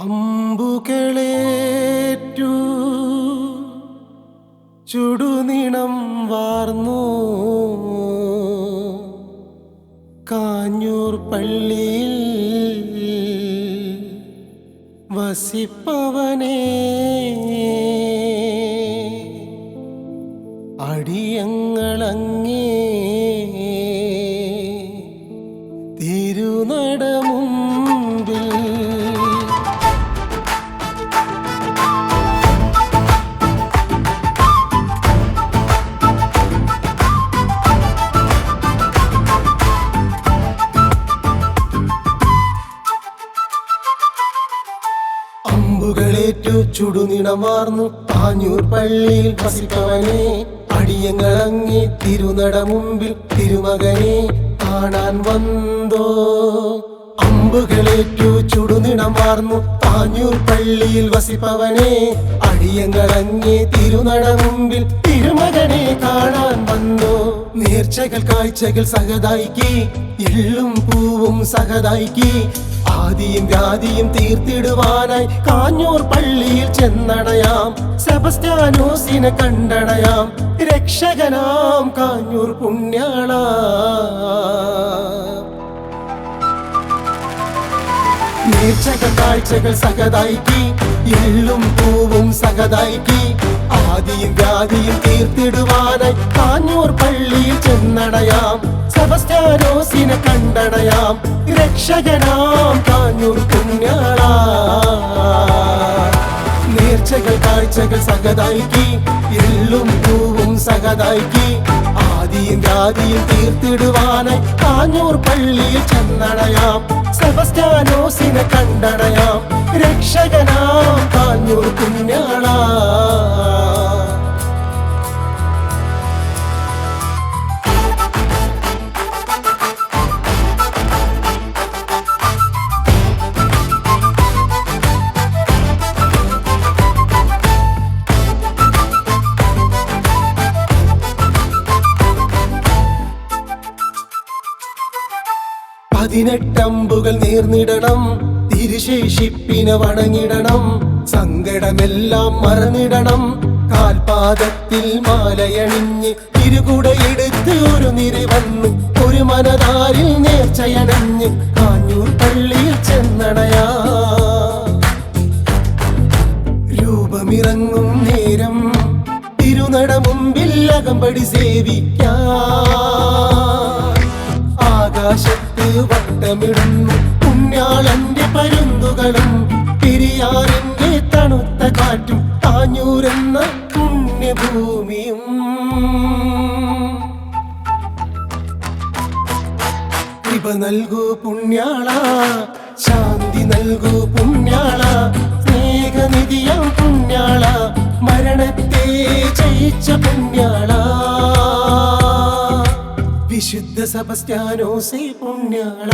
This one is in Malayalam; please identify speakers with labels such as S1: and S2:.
S1: അമ്പുകളേറ്റു ചുടുനിണം വാർന്നു കാഞ്ഞൂർ പള്ളിയിൽ വസിപ്പവനേ അടിയങ്ങളങ്ങേ തിരുനടമുമ്പിൽ അമ്പുകളേറ്റു ചുടുനിണം വാർന്നു കാഞ്ഞൂർ പള്ളിയിൽ വസിപ്പവനേ അടിയങ്ങളങ്ങേ തിരുനടമുമ്പിൽ തിരുമകനെ കാണാൻ വന്നോ. അമ്പുകളേറ്റു ചുടുനിണം വാർന്നു കാഞ്ഞൂർ പള്ളിയിൽ വസിപ്പവനേ അടിയങ്ങളങ്ങേ തിരുനടമുമ്പിൽ തിരുമകനെ കാണാൻ വന്നോ. നേർച്ചകൾ കാഴ്ചകൾ സഹതായിക്ക് എള്ളും പൂവും സഹതായിക്ക് ആദിയും വ്യാധിയും തീർത്തിടുവാനായി കാഞ്ഞൂർ പള്ളിയിൽ ചെന്നടയാം. സെബസ്ത്യാനോസിനെ കണ്ടടയാം. രക്ഷകനാം കാഞ്ഞൂർ പുണ്യാള. നേർച്ചകൾ കാഴ്ചകൾ സഹതായിക്ക് എള്ളും പൂവും സഹതായിക്ക് ആദിയും വ്യാധിയും തീർത്തിടുവാനായി കാഞ്ഞൂർ പള്ളിയിൽ ചെന്നടയാം. സെബസ്ത്യാനോസിനെ കണ്ടടയാം. രക്ഷകനാം കാഞ്ഞൂർ പുണ്യാള. നേർച്ചകൾ കാഴ്ചകൾ സഹതായിക്ക് എള്ളും പൂവും സഹതായിക്ക് ആദിയും വ്യാധിയും തീർത്തിടുവാനായി കാഞ്ഞൂർ പള്ളിയിൽ ചെന്നടയാം. സെബസ്ത്യാനോസിനെ കണ്ടടയാം. രക്ഷകനാം കാഞ്ഞൂർ പുണ്യാള. പതിനെട്ടമ്പുകൾ നേർന്നിടണം. തിരുശേഷിപ്പിനെ വണങ്ങിടണം. സങ്കടമെല്ലാം മറന്നിടണം. കാൽപാദത്തിൽ മാലയണിഞ്ഞ് തിരുകുടയെടുത്ത് ഒരു നിര വന്ന് ഒരു മനതാരിൽ നേർച്ചയണഞ്ഞ് കാഞ്ഞൂർ പള്ളിയിൽ ചെന്നടയാ. രൂപമിറങ്ങും നേരം തിരുനടമുമ്പിൽ അകമ്പടി സേവിക്കാൻ ആകാശത്ത് വട്ടമിടുന്നു പുണ്യാളന്റെ പരുന്തുകളും പെരിയാറിന്റെ തണുത്ത കാറ്റും കാഞ്ഞൂരെന്ന പുണ്യഭൂമിയും. കൃപ നൽകൂ പുണ്യാള, ശാന്തി നൽകൂ പുണ്യാള, സ്നേഹനിധിയാം പുണ്യാള, മരണത്തെ ജയിച്ച പുണ്യാള. വിശുദ്ധ സെബസ്ത്യാനോസേ പുണ്യാള.